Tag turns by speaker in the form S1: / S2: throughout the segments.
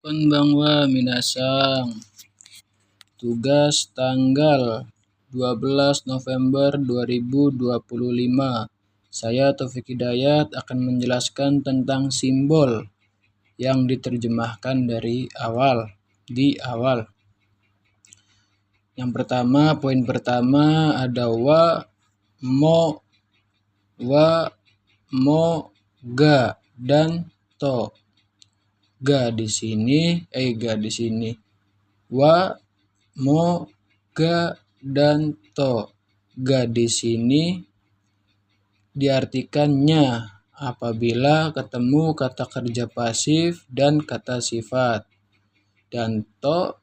S1: Konbanwa minasang. Tugas tanggal 12 November 2025. Saya Taufik Hidayat akan menjelaskan tentang simbol yang diterjemahkan dari di awal. Yang pertama, poin pertama ada mo, ga, dan to. Ga di sini, wa, mo, ga, dan to. Ga di sini diartikannya apabila ketemu kata kerja pasif dan kata sifat. Dan to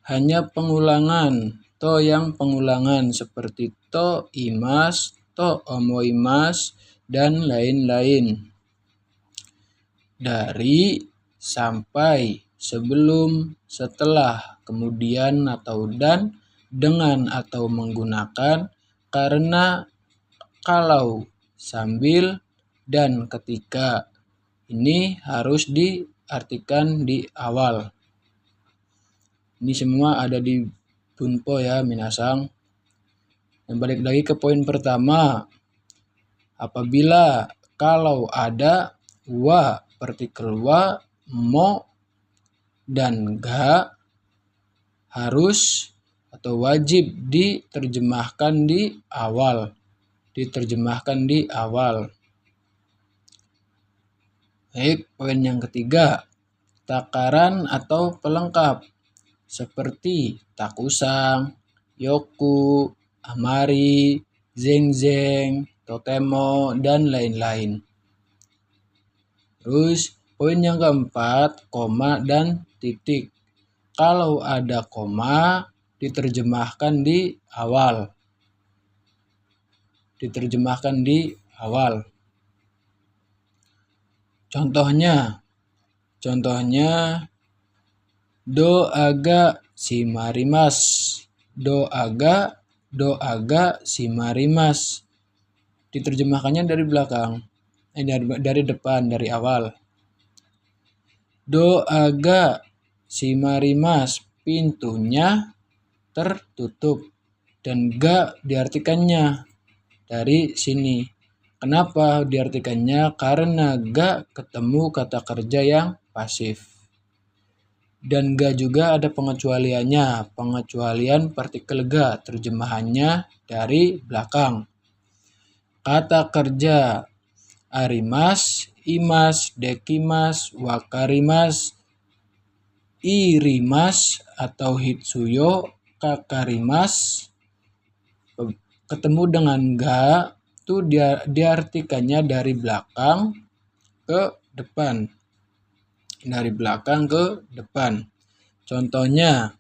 S1: hanya pengulangan. To yang pengulangan seperti to imas, to omoimas, dan lain-lain. Dari, sampai, sebelum, setelah, kemudian atau dan, dengan atau menggunakan, karena, kalau, sambil, dan ketika. Ini harus diartikan di awal. Ini semua ada di Bunpo ya minasang. Dan balik lagi ke poin pertama. Apabila, kalau ada partikel wa, mo, dan ga harus atau wajib diterjemahkan di awal. Baik, poin yang ketiga. Takaran atau pelengkap seperti takusang, yoku, amari, zeng-zeng, totemo, dan lain-lain. Terus poin yang keempat, koma dan titik. Kalau ada koma, diterjemahkan di awal. Contohnya do aga simarimas. Do aga simarimas. Diterjemahkannya dari belakang. Dari depan, dari awal. Do aga simarimas, pintunya tertutup. Dan ga diartikannya dari sini. Kenapa diartikannya? Karena ga ketemu kata kerja yang pasif. Dan ga juga ada pengecualiannya. Pengecualian partikel ga, terjemahannya dari belakang. Kata kerja arimas, imas, dekimas, wakarimas, irimas, atau hitsuyo, kakarimas, ketemu dengan ga, itu diartikannya dari belakang ke depan. Contohnya,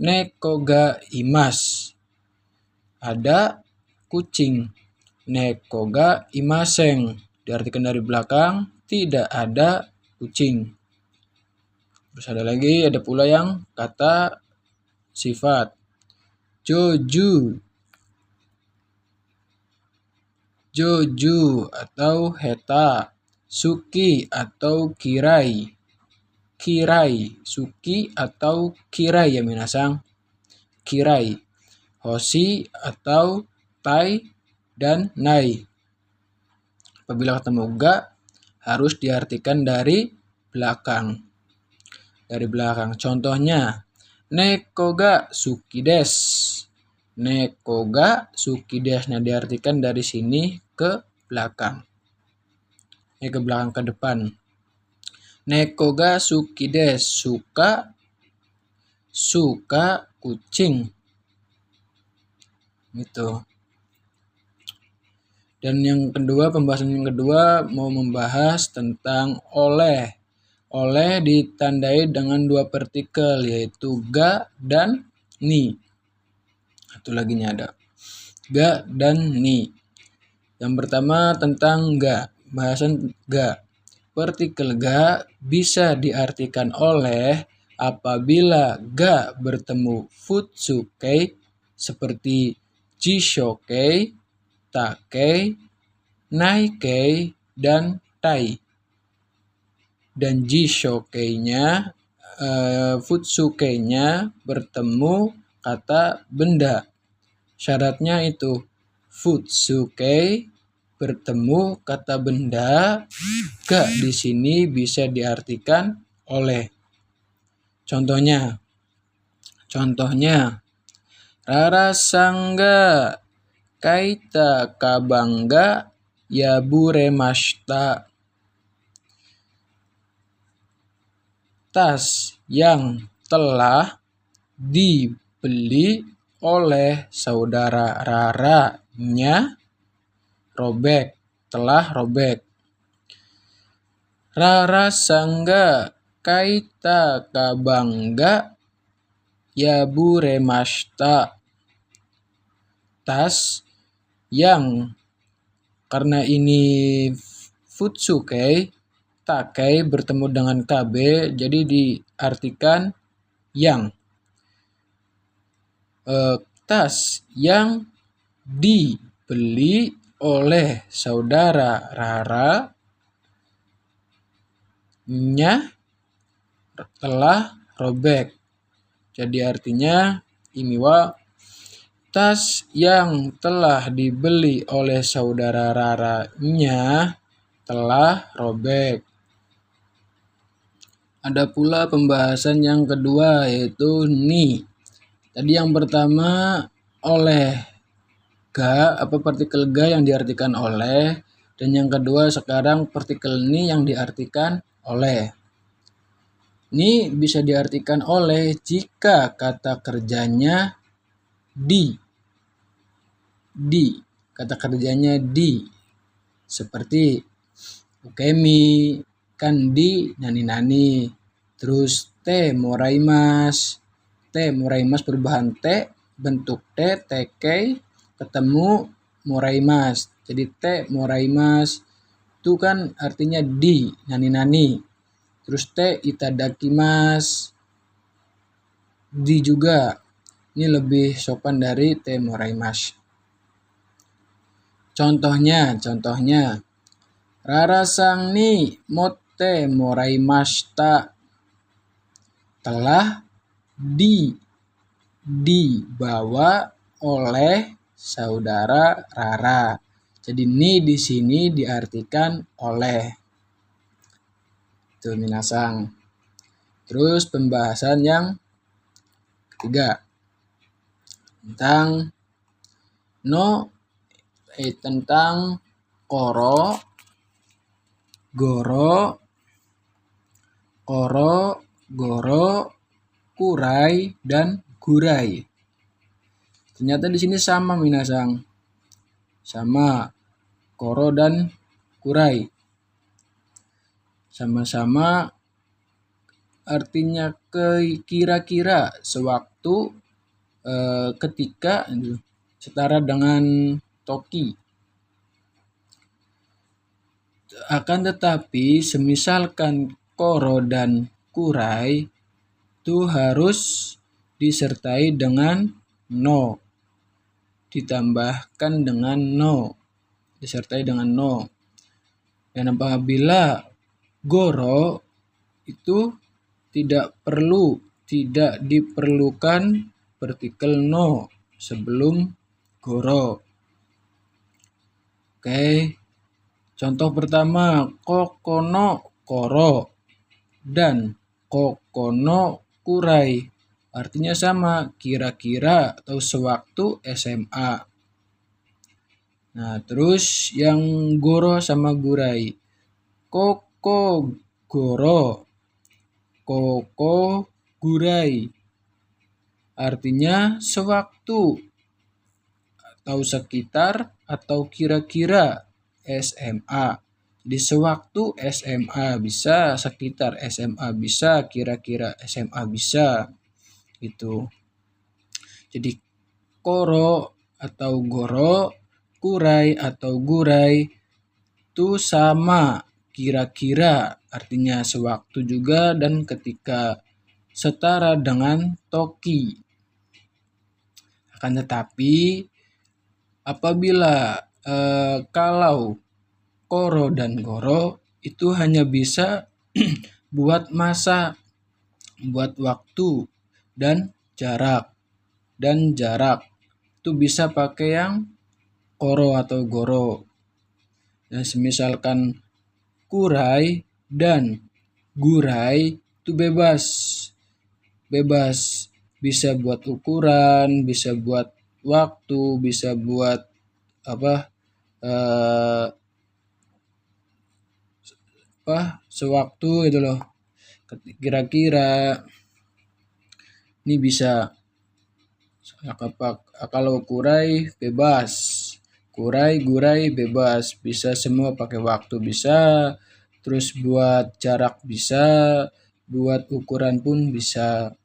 S1: neko ga imas. Ada kucing. Neko ga imaseng. Diartikan dari belakang, tidak ada kucing. Terus ada pula yang kata sifat. Joju atau heta. Suki atau kirai. Suki atau kirai ya minasang. Kirai. Hoshi atau tai dan nai. Apabila ketemu ga, harus diartikan dari belakang. Contohnya, neko ga suki desu. Neko ga suki desu. Nah, diartikan dari sini ke belakang. Ke belakang ke depan. Neko ga suki desu. Suka kucing. Gitu. Dan pembahasan yang kedua mau membahas tentang oleh. Oleh ditandai dengan dua partikel yaitu ga dan ni. Satu lagi ada. Ga dan ni. Yang pertama tentang ga. Bahasan ga. Partikel ga bisa diartikan oleh apabila ga bertemu futsukei seperti jishokei, takei, naikei, dan tai. dan Jishokei-nya, Futsuke-nya bertemu kata benda. Syaratnya itu Futsuke bertemu kata benda, ga di sini bisa diartikan oleh. Contohnya, Rara sangga kaita kabangga yaburemashita. Tas yang telah dibeli oleh saudara Rara-nya telah robek. Rara sangga kaita kabangga yaburemashita. Tas yang, karena ini Futsuke, Takei bertemu dengan KB, jadi diartikan yang. Tas yang dibeli oleh saudara Rara-nya telah robek. Jadi artinya ini tas yang telah dibeli oleh saudara Rara-nya telah robek. Ada pula pembahasan yang kedua, yaitu ni. Tadi yang pertama oleh ga, partikel ga yang diartikan oleh, dan yang kedua sekarang partikel ni yang diartikan oleh. Ni bisa diartikan oleh jika kata kerjanya di. Kata kerjanya di. Seperti ukemi, kan di nani-nani. Terus te moraimas perubahan te, bentuk te, tekei, ketemu moraimas. Jadi te moraimas itu kan artinya di nani-nani. Terus te itadakimasu, di juga. Ini lebih sopan dari te moraimasu. Contohnya, Rara sang ni motte moraimashita. Telah dibawa oleh saudara Rara. Jadi ni di sini diartikan oleh. Itu minasang. Terus pembahasan yang ketiga tentang tentang koro, goro, kurai, dan gurai. Ternyata di sini sama minasang. Sama koro dan kurai. Sama-sama artinya kira-kira, sewaktu, ketika, setara dengan toki. Akan tetapi semisalkan koro dan kurai itu harus disertai dengan no. Ditambahkan dengan no. Disertai dengan no. Dan apabila goro itu tidak diperlukan partikel no sebelum goro. Oke. Contoh pertama, kokono koro dan kokono kurai. Artinya sama, kira-kira atau sewaktu SMA. Nah, terus yang goro sama gurai. Koko goro, koko gurai. Artinya sewaktu atau sekitar atau kira-kira SMA. Jadi sewaktu SMA bisa, sekitar SMA bisa, kira-kira SMA bisa. Gitu. Jadi koro atau goro, kurai atau gurai itu sama, kira-kira, artinya sewaktu juga dan ketika, setara dengan toki. Akan tetapi apabila kalau koro dan goro itu hanya bisa buat masa, buat waktu, dan jarak. Dan jarak itu bisa pakai yang koro atau goro. Nah, misalkan kurai dan gurai itu bebas. Bebas bisa buat ukuran, bisa buat waktu, bisa buat apa eh, sewaktu gitu loh. Kira-kira ini bisa kalau kurai bebas, kurai gurai bebas, bisa semua pakai waktu bisa, terus buat jarak bisa, buat ukuran pun bisa.